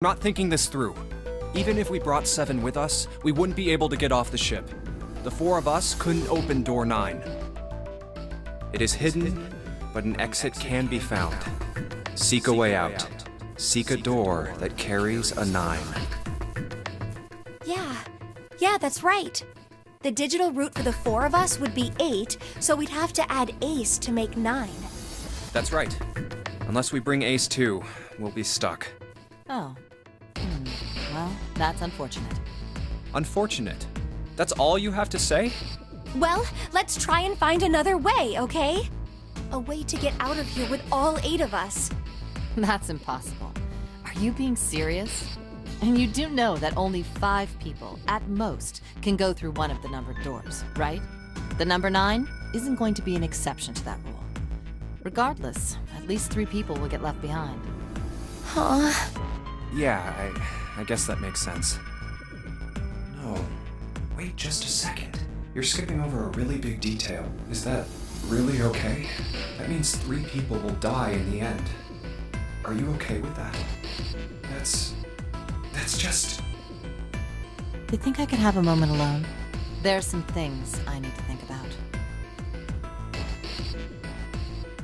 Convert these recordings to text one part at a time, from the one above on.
Not thinking this through. Even if we brought 7 with us, we wouldn't be able to get off the ship. The 4 of us couldn't open door 9. It is hidden, but an exit can be found. Seek a way out. Seek a door that carries a 9. Yeah, that's right. The digital route for the 4 of us would be 8, so we'd have to add Ace to make 9. That's right. Unless we bring Ace too, we'll be stuck. Oh. Well, that's unfortunate. Unfortunate? That's all you have to say? Well, let's try and find another way, okay? A way to get out of here with all 8 of us. That's impossible. Are you being serious? And you do know that only 5 people, at most, can go through one of the numbered doors, right? The number 9 isn't going to be an exception to that rule. Regardless, at least 3 people will get left behind. Huh? Yeah, I guess that makes sense. No. Wait just a second. You're skipping over a really big detail. Is that really okay? That means 3 people will die in the end. Are you okay with that? That's just... You think I could have a moment alone? There's some things I need to think about.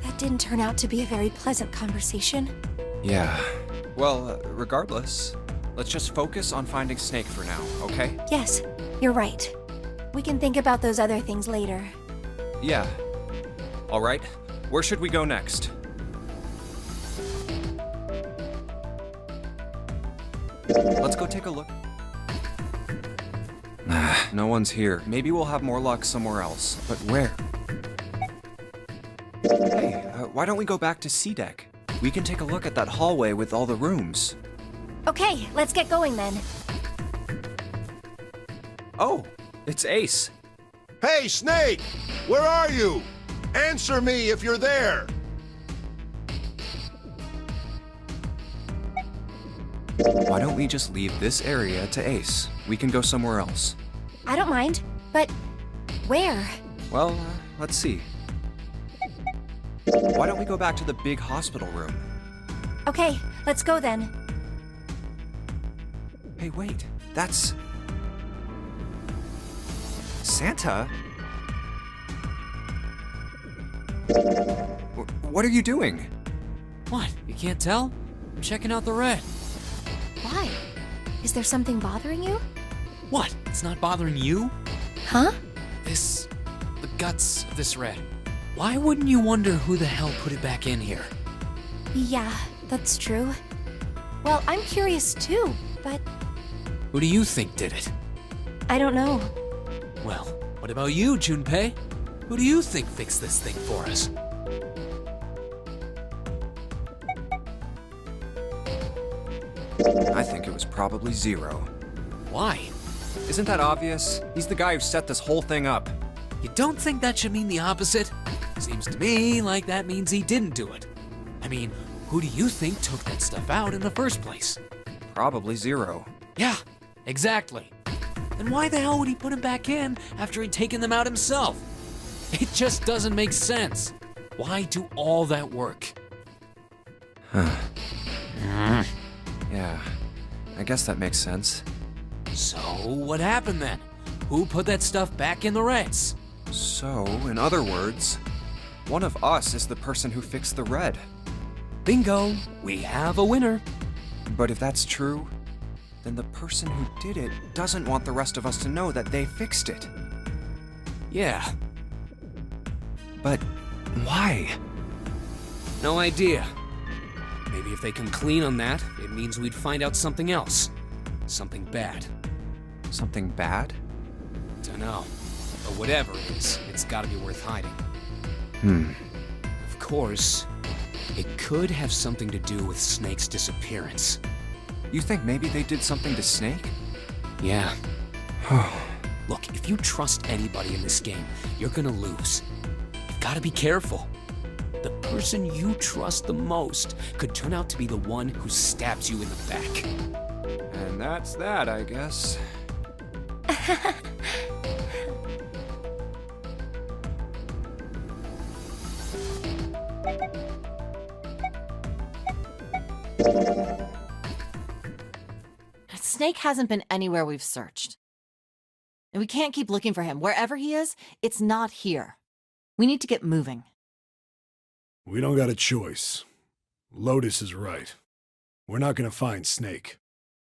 That didn't turn out to be a very pleasant conversation. Yeah. Well, regardless, let's just focus on finding Snake for now, okay? Yes, you're right. We can think about those other things later. Yeah. All right, where should we go next? Let's go take a look. No one's here. Maybe we'll have more luck somewhere else. But where? Hey, why don't we go back to C-Deck? We can take a look at that hallway with all the rooms. Okay, let's get going then. Oh, it's Ace. Hey, Snake! Where are you? Answer me if you're there! Why don't we just leave this area to Ace? We can go somewhere else. I don't mind, but where? Well, let's see. Why don't we go back to the big hospital room? Okay, let's go then. Hey, wait. That's... Santa? What are you doing? What? You can't tell? I'm checking out the red. Why? Is there something bothering you? What? It's not bothering you? Huh? The guts of this red. Why wouldn't you wonder who the hell put it back in here? Yeah, that's true. Well, I'm curious too, but Who do you think did it? I don't know. Well, what about you, Junpei? Who do you think fixed this thing for us? I think it was probably Zero. Why? Isn't that obvious? He's the guy who set this whole thing up. You don't think that should mean the opposite? Seems to me like that means he didn't do it. I mean, who do you think took that stuff out in the first place? Probably Zero. Yeah, exactly. Then why the hell would he put him back in after he'd taken them out himself? It just doesn't make sense. Why do all that work? Yeah, I guess that makes sense. So, what happened then? Who put that stuff back in the Reds? So, in other words, one of us is the person who fixed the red. Bingo! We have a winner. But if that's true, then the person who did it doesn't want the rest of us to know that they fixed it. Yeah, But why? no idea. Maybe if they come clean on that, it means we'd find out something else. Something bad. Something bad? Dunno. But whatever it is, it's gotta be worth hiding. Of course, it could have something to do with Snake's disappearance. You think maybe they did something to Snake? Yeah. Look, if you trust anybody in this game, you're gonna lose. You've gotta be careful. The person you trust the most could turn out to be the one who stabs you in the back. And that's that, I guess. Snake hasn't been anywhere we've searched. And we can't keep looking for him. Wherever he is, it's not here. We need to get moving. We don't got a choice. Lotus is right. We're not gonna find Snake.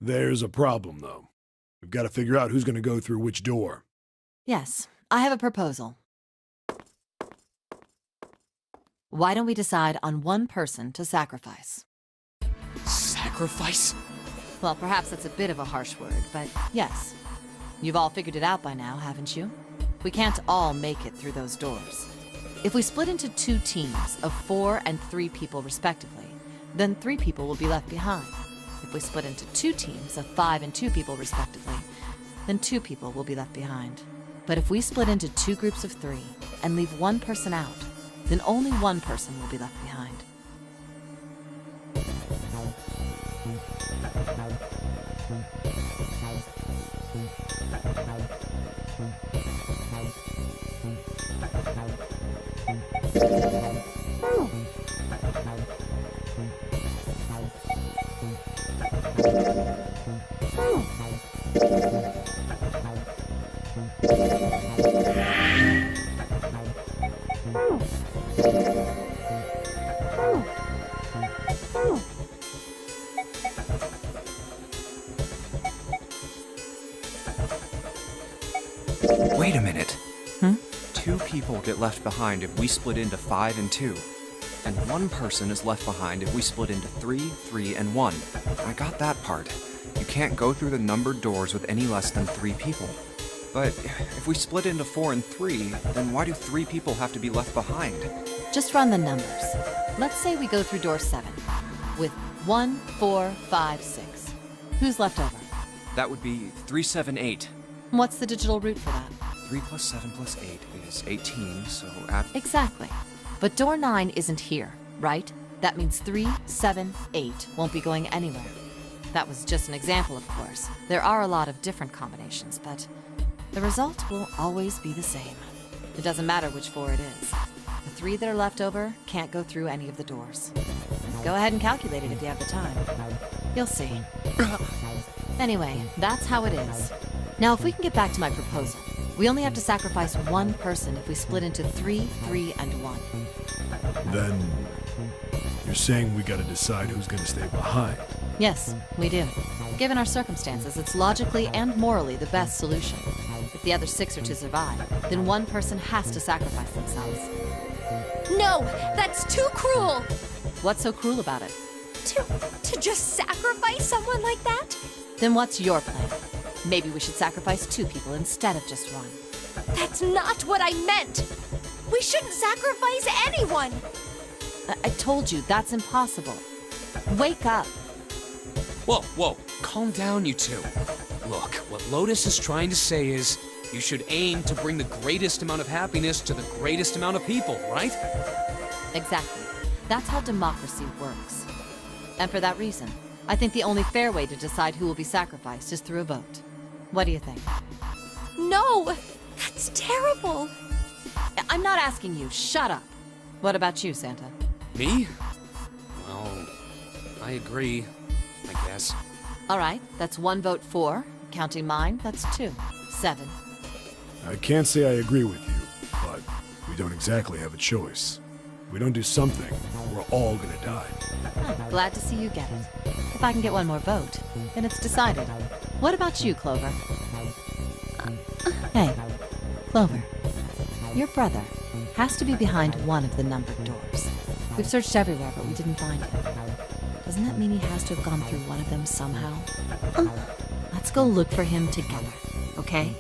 There's a problem, though. We've got to figure out who's gonna go through which door. Yes, I have a proposal. Why don't we decide on one person to sacrifice? Sacrifice? Well, perhaps that's a bit of a harsh word, but yes. You've all figured it out by now, haven't you? We can't all make it through those doors. If we split into 2 teams of 4 and 3 people respectively, then 3 people will be left behind. If we split into 2 teams of 5 and 2 people respectively, then 2 people will be left behind. But if we split into 2 groups of 3 and leave 1 person out, then only 1 person will be left behind. Wait a minute. 2 people get left behind if we split into 5 and 2. And 1 person is left behind if we split into 3, 3, and 1. I got that part. You can't go through the numbered doors with any less than 3 people. But if we split into 4 and 3, then why do 3 people have to be left behind? Just run the numbers. Let's say we go through door 7 with 1, 4, 5, 6. Who's left over? That would be 3, 7, 8. What's the digital root for that? 3 plus 7 plus 8 is 18, so add... Exactly. But door 9 isn't here, right? That means 3, 7, 8 won't be going anywhere. That was just an example, of course. There are a lot of different combinations, but the result will always be the same. It doesn't matter which 4 it is. The 3 that are left over can't go through any of the doors. Go ahead and calculate it if you have the time. You'll see. Anyway, that's how it is. Now, if we can get back to my proposal, we only have to sacrifice 1 person if we split into 3, 3, and 1. Then, you're saying we gotta decide who's gonna stay behind. Yes, we do. Given our circumstances, it's logically and morally the best solution. If the other 6 are to survive, then 1 person has to sacrifice themselves. No, that's too cruel! What's so cruel about it? To just sacrifice someone like that? Then what's your plan? Maybe we should sacrifice 2 people instead of just 1. That's not what I meant! We shouldn't sacrifice anyone! I told you, that's impossible. Wake up. Whoa, whoa, calm down, you 2. Look, what Lotus is trying to say is, you should aim to bring the greatest amount of happiness to the greatest amount of people, right? Exactly. That's how democracy works. And for that reason, I think the only fair way to decide who will be sacrificed is through a vote. What do you think? No! That's terrible! I'm not asking you. Shut up. What about you, Santa? Me? Well, I agree, I guess. All right, that's 1 vote for. Counting mine, that's 2. 7. I can't say I agree with you, but we don't exactly have a choice. If we don't do something, we're all gonna die. I'm glad to see you get it. If I can get 1 more vote, then it's decided. What about you, Clover? Hey, Clover. Your brother has to be behind one of the numbered doors. We've searched everywhere, but we didn't find him. Doesn't that mean he has to have gone through one of them somehow? Let's go look for him together, okay?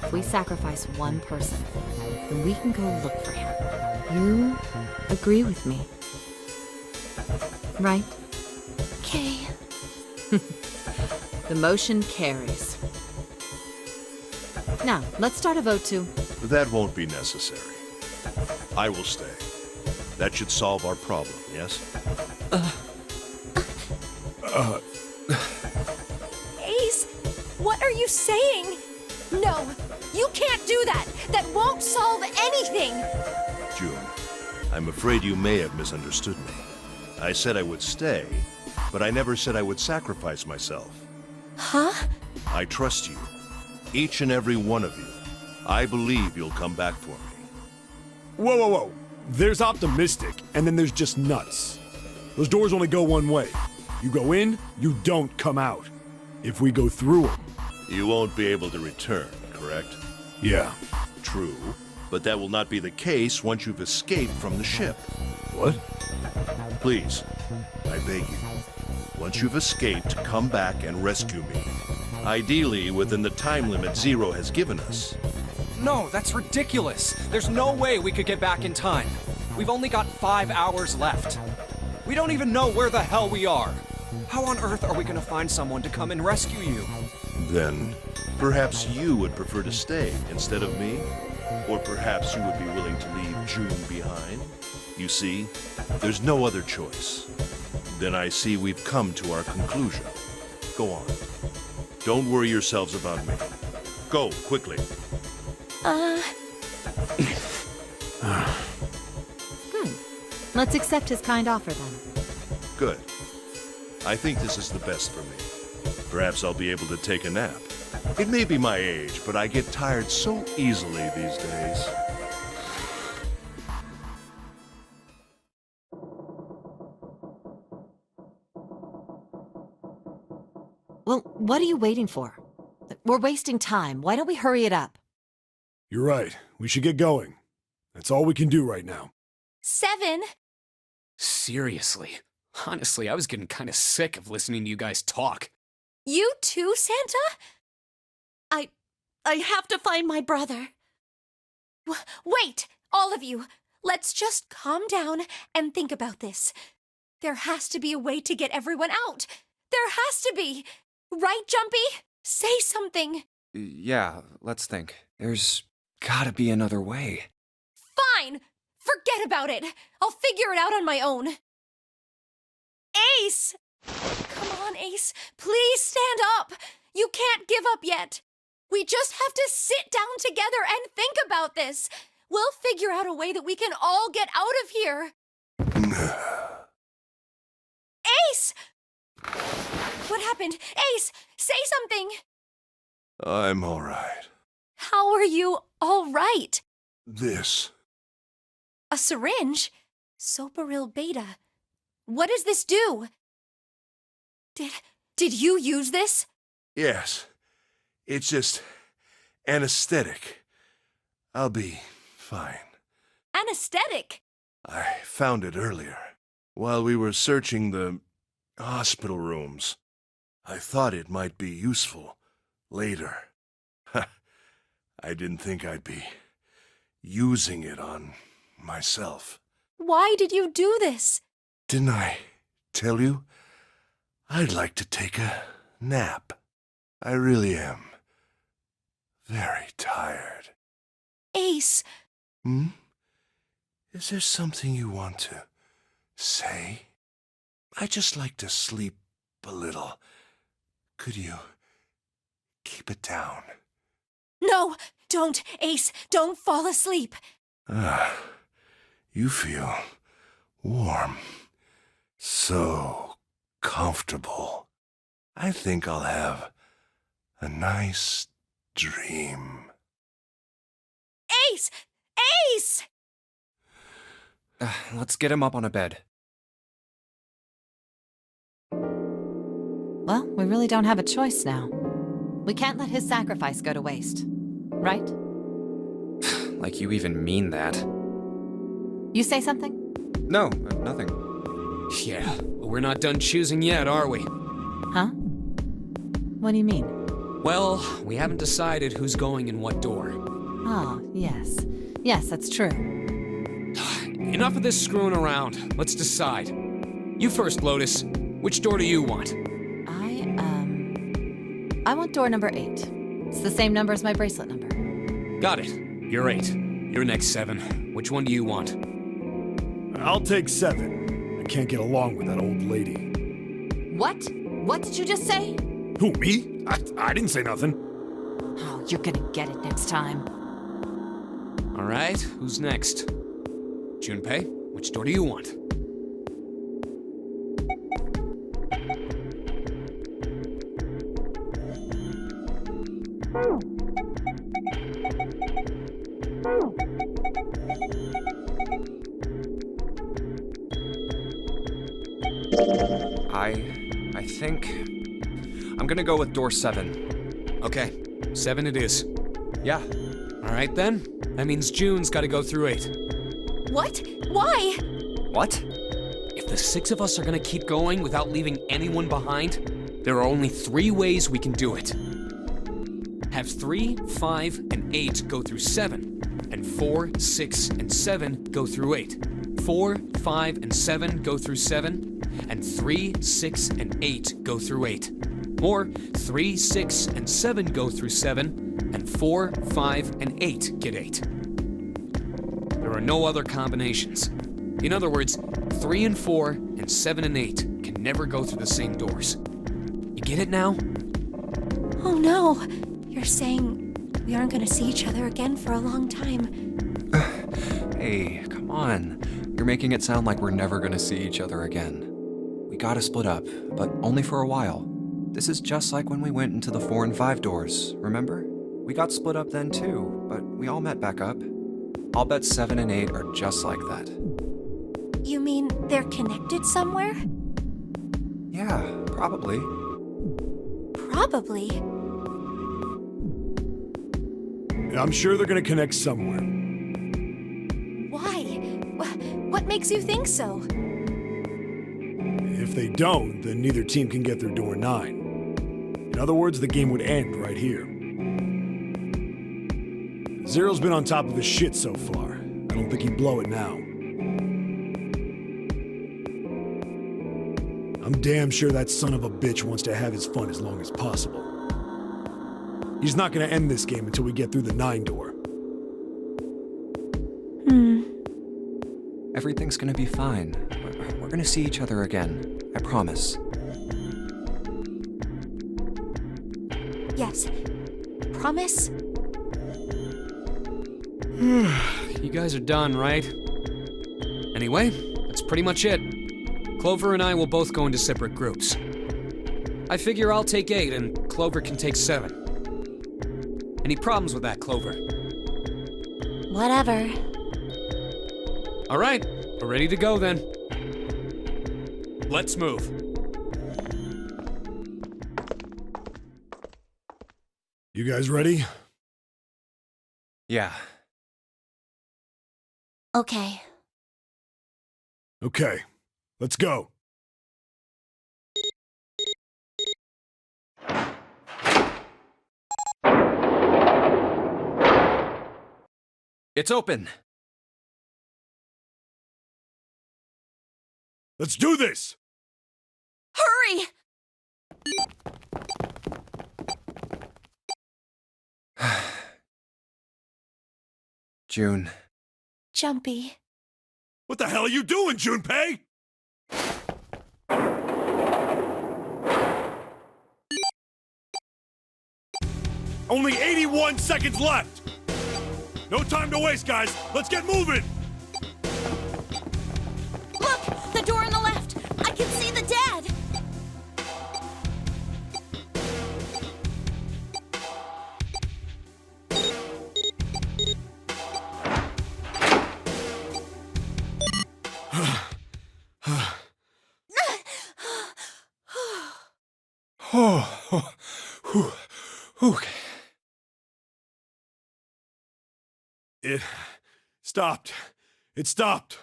If we sacrifice 1 person, then we can go look for him. You agree with me, right? Okay. The motion carries. Now, let's start a vote to... That won't be necessary. I will stay. That should solve our problem, yes? Ace, what are you saying? No, you can't do that! That won't solve anything! June, I'm afraid you may have misunderstood me. I said I would stay, but I never said I would sacrifice myself. Huh? I trust you. Each and every one of you. I believe you'll come back for me. Whoa, whoa, whoa. There's optimistic, and then there's just nuts. Those doors only go one way. You go in, you don't come out. If we go through them... You won't be able to return, correct? Yeah. True, but that will not be the case once you've escaped from the ship. What? Please, I beg you, once you've escaped, come back and rescue me. Ideally, within the time limit Zero has given us. No, that's ridiculous. There's no way we could get back in time. We've only got 5 hours left. We don't even know where the hell we are. How on earth are we gonna find someone to come and rescue you? Then, perhaps you would prefer to stay instead of me? Or perhaps you would be willing to leave June behind? You see, there's no other choice. Then I see we've come to our conclusion. Go on. Don't worry yourselves about me. Go, quickly. Good. Let's accept his kind offer then. Good. I think this is the best for me. Perhaps I'll be able to take a nap. It may be my age, but I get tired so easily these days. Well, what are you waiting for? We're wasting time. Why don't we hurry it up? You're right. We should get going. That's all we can do right now. 7. Seriously. Honestly, I was getting kind of sick of listening to you guys talk. You too, Santa? I have to find my brother. Wait, all of you. Let's just calm down and think about this. There has to be a way to get everyone out. There has to be. Right, Jumpy? Say something. Yeah, let's think. There's gotta be another way. Fine. Forget about it. I'll figure it out on my own. Ace! Come on, Ace. Please stand up. You can't give up yet. We just have to sit down together and think about this. We'll figure out a way that we can all get out of here. Ace! What happened? Ace, say something. I'm all right. How are you all right? This. A syringe? Soparil beta. What does this do? Did you use this? Yes. It's just anesthetic. I'll be fine. Anesthetic? I found it earlier, while we were searching the hospital rooms. I thought it might be useful later. I didn't think I'd be using it on myself. Why did you do this? Didn't I tell you? I'd like to take a nap. I really am very tired. Ace. Hmm? Is there something you want to say? I just like to sleep a little. Could you keep it down? No, don't, Ace. Don't fall asleep. You feel warm. So comfortable. I think I'll have a nice dream. Ace! Ace! Let's get him up on a bed. Well, we really don't have a choice now. We can't let his sacrifice go to waste. Right? Like you even mean that. You say something? No, nothing. Yeah, but we're not done choosing yet, are we? Huh? What do you mean? Well, we haven't decided who's going in what door. Oh, yes. Yes, that's true. Enough of this screwing around. Let's decide. You first, Lotus. Which door do you want? I want door number 8. It's the same number as my bracelet number. Got it. You're 8. You're next, 7. Which one do you want? I'll take 7. I can't get along with that old lady. What? What did you just say? Who, me? I didn't say nothing. Oh, you're gonna get it next time. All right, who's next? Junpei, which door do you want? I think I'm gonna go with door 7. Okay, 7 it is. Yeah. All right then. That means June's got to go through 8. What? Why? What? If the 6 of us are gonna keep going without leaving anyone behind, there are only 3 ways we can do it. Have 3, 5, and 8 go through 7, and 4, 6, and 7 go through 8. 4, 5, and 7 go through 7, and 3, 6, and 8 go through 8. Or 3, 6, and 7 go through 7, and 4, 5, and 8 get 8. There are no other combinations. In other words, 3 and 4 and 7 and 8 can never go through the same doors. You get it now? Oh no. You're saying we aren't gonna see each other again for a long time. Hey, come on. You're making it sound like we're never gonna see each other again. We gotta split up, but only for a while. This is just like when we went into the 4 and 5 doors, remember? We got split up then too, but we all met back up. I'll bet 7 and 8 are just like that. You mean they're connected somewhere? Yeah, probably. Probably. I'm sure they're gonna connect somewhere. Why? What makes you think so? If they don't, then neither team can get through door 9. In other words, the game would end right here. Zero's been on top of his shit so far. I don't think he'd blow it now. I'm damn sure that son of a bitch wants to have his fun as long as possible. He's not gonna end this game until we get through the 9 door. Everything's gonna be fine. We're gonna see each other again. I promise. Yes. Promise? You guys are done, right? Anyway, that's pretty much it. Clover and I will both go into separate groups. I figure I'll take 8 and Clover can take 7. Any problems with that, Clover? Whatever. All right, we're ready to go then. Let's move. You guys ready? Yeah. Okay. Okay, let's go. It's open! Let's do this! Hurry! June. Jumpy. What the hell are you doing, Junpei? Only 81 seconds left! No time to waste, guys! Let's get moving! Look! The door on the left! I can see the dad! Okay. It stopped. It stopped.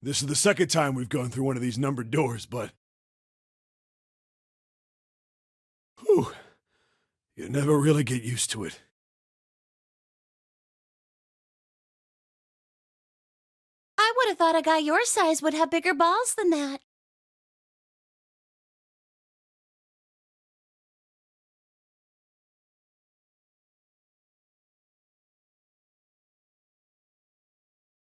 This is the second time we've gone through one of these numbered doors, but... Whew. You never really get used to it. I would have thought a guy your size would have bigger balls than that.